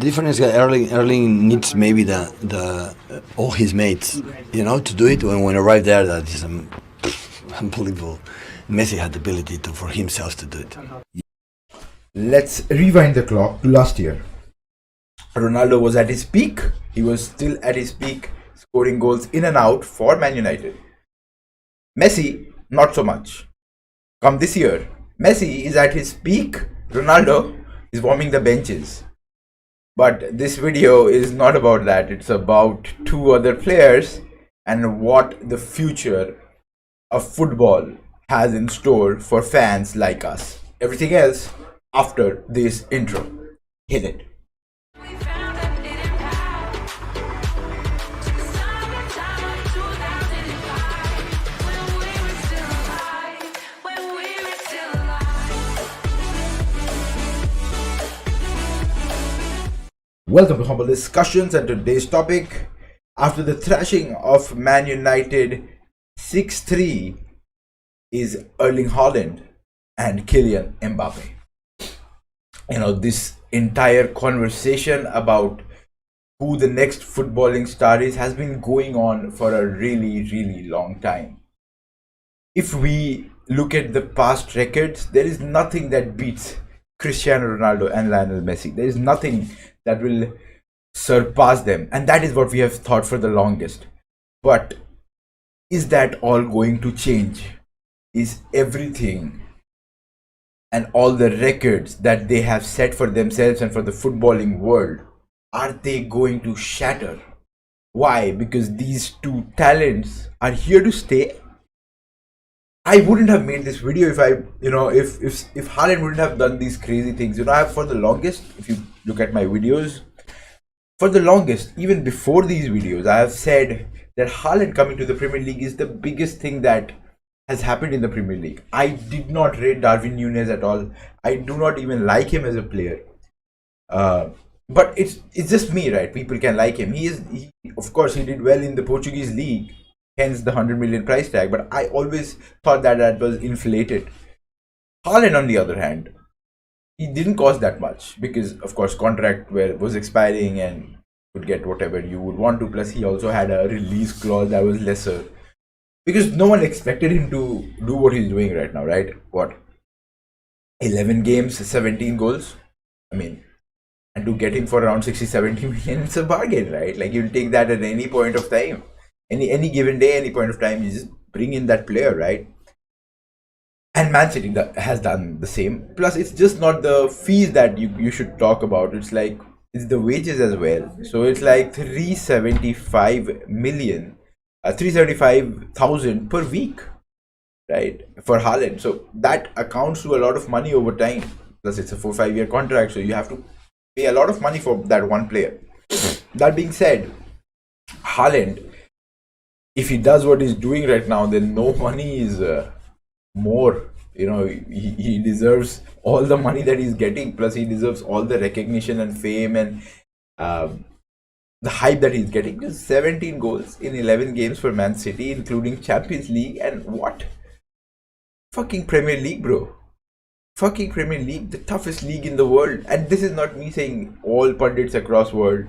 difference is that Erling needs maybe the all his mates, to do it. When arrive there, that is unbelievable. Messi had the ability for himself to do it. Let's rewind the clock to last year. Ronaldo was at his peak. He was still at his peak, scoring goals in and out for Man United. Messi, not so much. Come this year, Messi is at his peak. Ronaldo is warming the benches. But this video is not about that. It's about two other players and what the future of football has in store for fans like us. Everything else after this intro. Hit it. Welcome to Humble Discussions, and today's topic, after the thrashing of Man United 6-3, is Erling Haaland and Kylian Mbappe. This entire conversation about who the next footballing star is has been going on for a really long time. If we look at the past records, there is nothing that beats Cristiano Ronaldo and Lionel Messi. There is nothing that will surpass them, and that is what we have thought for the longest. But is that all going to change? Is everything and all the records that they have set for themselves and for the footballing world, are they going to shatter? Why? Because these two talents are here to stay. I wouldn't have made this video if if Haaland wouldn't have done these crazy things. For the longest, if you look at my videos, for the longest, even before these videos, I have said that Haaland coming to the Premier League is the biggest thing that has happened in the Premier League. I did not rate Darwin Núñez at all. I do not even like him as a player. But it's just me, right? People can like him. Of course, he did well in the Portuguese league, hence the 100 million price tag. But I always thought that was inflated. Haaland, on the other hand, he didn't cost that much because, of course, contract was expiring and would get whatever you would want to. Plus, he also had a release clause that was lesser because no one expected him to do what he's doing right now, right? What? 11 games, 17 goals? And to get him for around 60-70 million, it's a bargain, right? Like, you'll take that at any point of time. Any given day, any point of time, you just bring in that player, right? And Man City has done the same. Plus, it's just not the fees that you should talk about. It's the wages as well. So it's like 375,000 per week, right, for Haaland. So that accounts to a lot of money over time. Plus, it's a 4-5 year contract, so you have to pay a lot of money for that one player. That being said, Haaland, if he does what he's doing right now, then no money is more. He deserves all the money that he's getting. Plus, he deserves all the recognition and fame and the hype that he's getting. Just 17 goals in 11 games for Man City, including Champions League and what? Fucking Premier League, bro. Fucking Premier League, the toughest league in the world. And this is not me saying. All pundits across world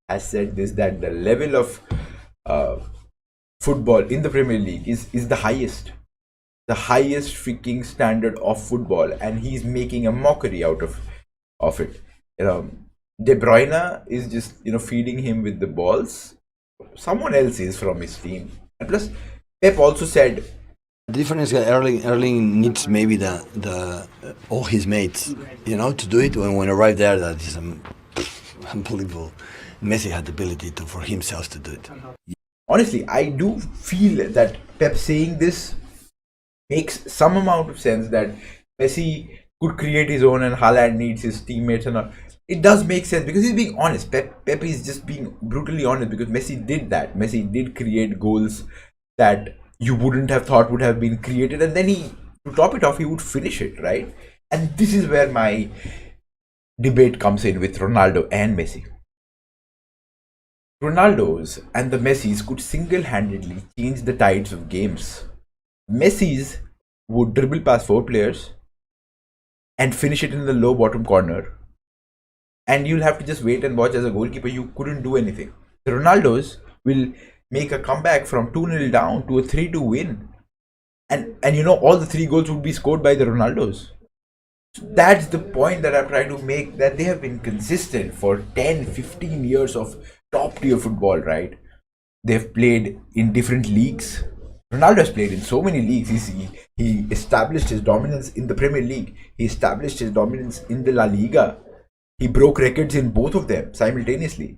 has said this, that the level of football in the Premier League is the highest freaking standard of football, and he's making a mockery out of it. De Bruyne is just feeding him with the balls. Someone else is from his team. And plus, Pep also said the difference is that Erling needs maybe the all his mates, to do it. When arrive there, that is unbelievable. Messi had the ability for himself to do it. Honestly, I do feel that Pep saying this makes some amount of sense, that Messi could create his own and Haaland needs his teammates and all. It does make sense because he's being honest. Pep is just being brutally honest, because Messi did that. Messi did create goals that you wouldn't have thought would have been created, and then to top it off, he would finish it, right? And this is where my debate comes in with Ronaldo and Messi. Ronaldo's and the Messis could single-handedly change the tides of games. Messi's would dribble past 4 players and finish it in the low bottom corner. and you'll have to just wait and watch. As a goalkeeper, you couldn't do anything. The Ronaldos will make a comeback from 2-0 down to a 3-2 win, and all the three goals would be scored by the Ronaldos. So that's the point that I'm trying to make, that they have been consistent for 10-15 years of top tier football, right? They've played in different leagues. Ronaldo has played in so many leagues. He established his dominance in the Premier League. He established his dominance in the La Liga. He broke records in both of them simultaneously.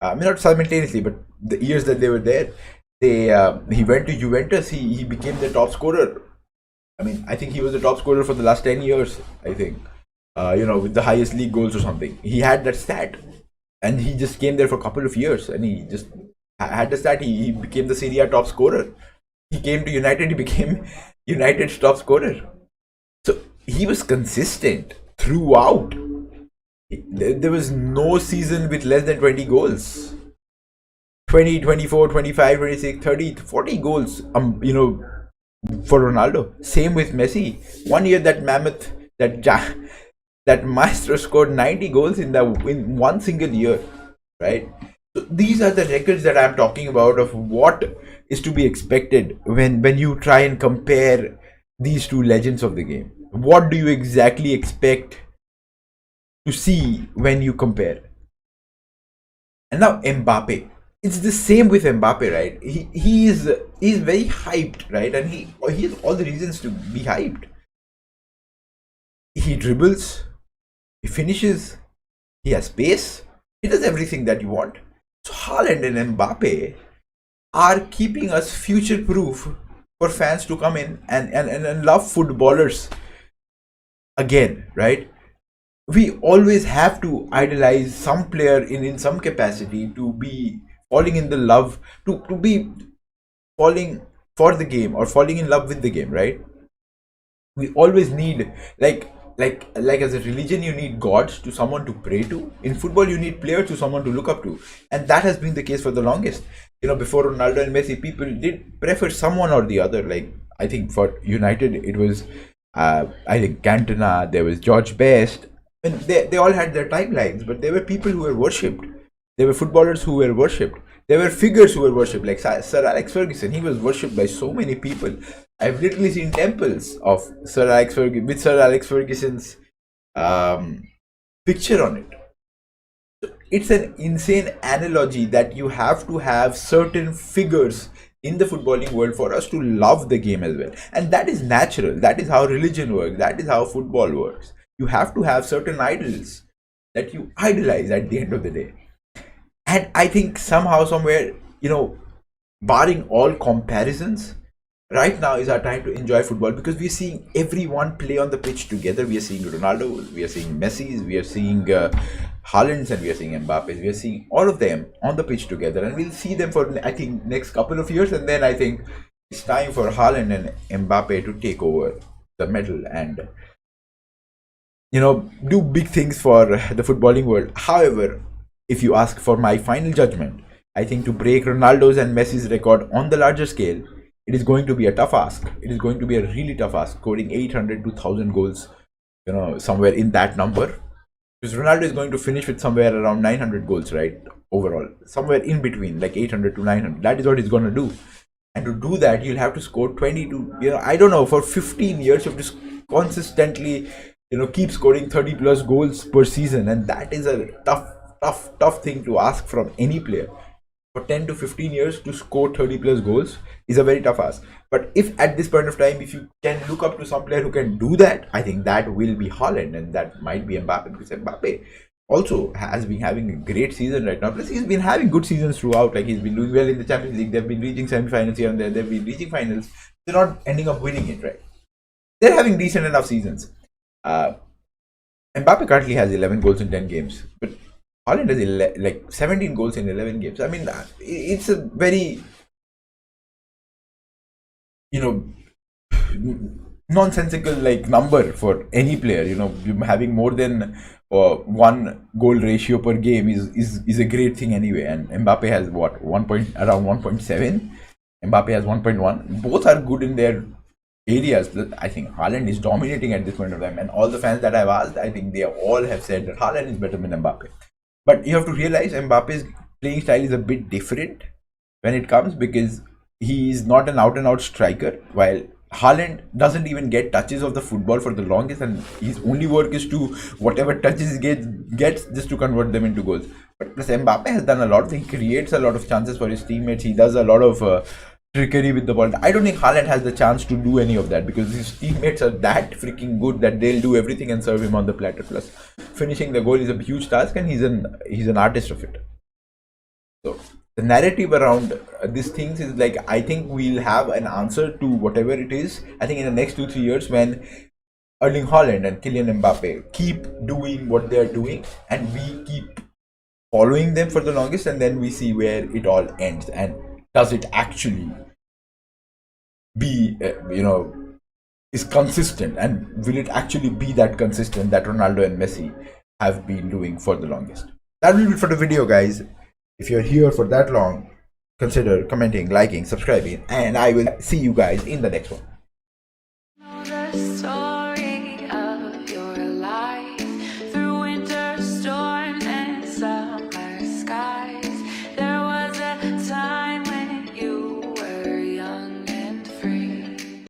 I mean, not simultaneously, but the years that they were there, he went to Juventus. He became the top scorer. I mean, I think he was the top scorer for the last 10 years. I think, with the highest league goals or something. He had that stat, and he just came there for a couple of years, and he just had the stat. He became the Serie A top scorer. He came to United. He became United's top scorer. So he was consistent throughout. There was no season with less than 20 goals. 20, 24, 25, 26, 30, 40 goals, for Ronaldo. Same with Messi. One year that mammoth, that maestro scored 90 goals in one single year, right? So these are the records that I'm talking about of what is to be expected when you try and compare these two legends of the game. What do you exactly expect to see when you compare? And now Mbappe. It's the same with Mbappe, right? He's very hyped, right? And he has all the reasons to be hyped. He dribbles, he finishes, he has pace, he does everything that you want. So Haaland and Mbappe are keeping us future proof for fans to come in and love footballers again, right? We always have to idolize some player in some capacity to be falling in the love, to be falling for the game or falling in love with the game, right? We always need, like as a religion, you need gods to someone to pray to. In football, you need players to someone to look up to, and that has been the case for the longest. Before Ronaldo and Messi, people did prefer someone or the other. Like, I think for United, it was I think Cantona, there was George Best, and they all had their timelines, but there were people who were worshipped. There were footballers who were worshipped. There were figures who were worshipped, like Sir Alex Ferguson. He was worshipped by so many people. I've literally seen temples of Sir Alex Ferguson with Sir Alex Ferguson's picture on it. So it's an insane analogy that you have to have certain figures in the footballing world for us to love the game as well. And that is natural. That is how religion works. That is how football works. You have to have certain idols that you idolize at the end of the day. And I think somehow, somewhere, barring all comparisons, right now is our time to enjoy football, because we're seeing everyone play on the pitch together. We are seeing Ronaldo, we are seeing Messi, we are seeing Haaland, and we are seeing Mbappe. We are seeing all of them on the pitch together, and we'll see them for, I think, next couple of years. And then I think it's time for Haaland and Mbappe to take over the medal and do big things for the footballing world. However, if you ask for my final judgment, I think to break Ronaldo's and Messi's record on the larger scale, it is going to be a tough ask. It is going to be a really tough ask, scoring 800 to 1,000 goals, somewhere in that number. Because Ronaldo is going to finish with somewhere around 900 goals, right? Overall, somewhere in between, like 800 to 900. That is what he's going to do. And to do that, you'll have to score 20 to, I don't know, for 15 years, you have to consistently, keep scoring 30 plus goals per season. And that is a tough thing to ask from any player. For 10 to 15 years to score 30 plus goals is a very tough ask. But if at this point of time, if you can look up to some player who can do that, I think that will be Haaland, and that might be Mbappe, because Mbappe also has been having a great season right now. Plus, he's been having good seasons throughout. Like, he's been doing well in the Champions League. They've been reaching semi-finals here and there. They've been reaching finals. They're not ending up winning it, right? They're having decent enough seasons. Mbappe currently has 11 goals in 10 games, but Haaland has 17 goals in 11 games. I mean, it's a very, nonsensical number for any player. Having more than one goal ratio per game is a great thing anyway. And Mbappe has around 1.7. Mbappe has 1.1. Both are good in their areas, I think Haaland is dominating at this point of time. And all the fans that I've asked, I think they all have said that Haaland is better than Mbappe. But you have to realize Mbappe's playing style is a bit different when it comes, because he is not an out and out striker, while Haaland doesn't even get touches of the football for the longest, and his only work is to whatever touches he gets just to convert them into goals. But plus Mbappe has done a lot. He creates a lot of chances for his teammates. He does a lot of trickery with the ball. I don't think Haaland has the chance to do any of that, because his teammates are that freaking good that they'll do everything and serve him on the platter. Plus, finishing the goal is a huge task, and he's an artist of it. So the narrative around these things is like, I think we'll have an answer to whatever it is. I think in the next 2-3 years, when Erling Haaland and Kylian Mbappe keep doing what they're doing, and we keep following them for the longest, and then we see where it all ends, and does it actually be is consistent, and will it actually be that consistent that Ronaldo and Messi have been doing for the longest. That will be it for the video, guys. If you're here for that long, consider commenting, liking, subscribing, and I will see you guys in the next one.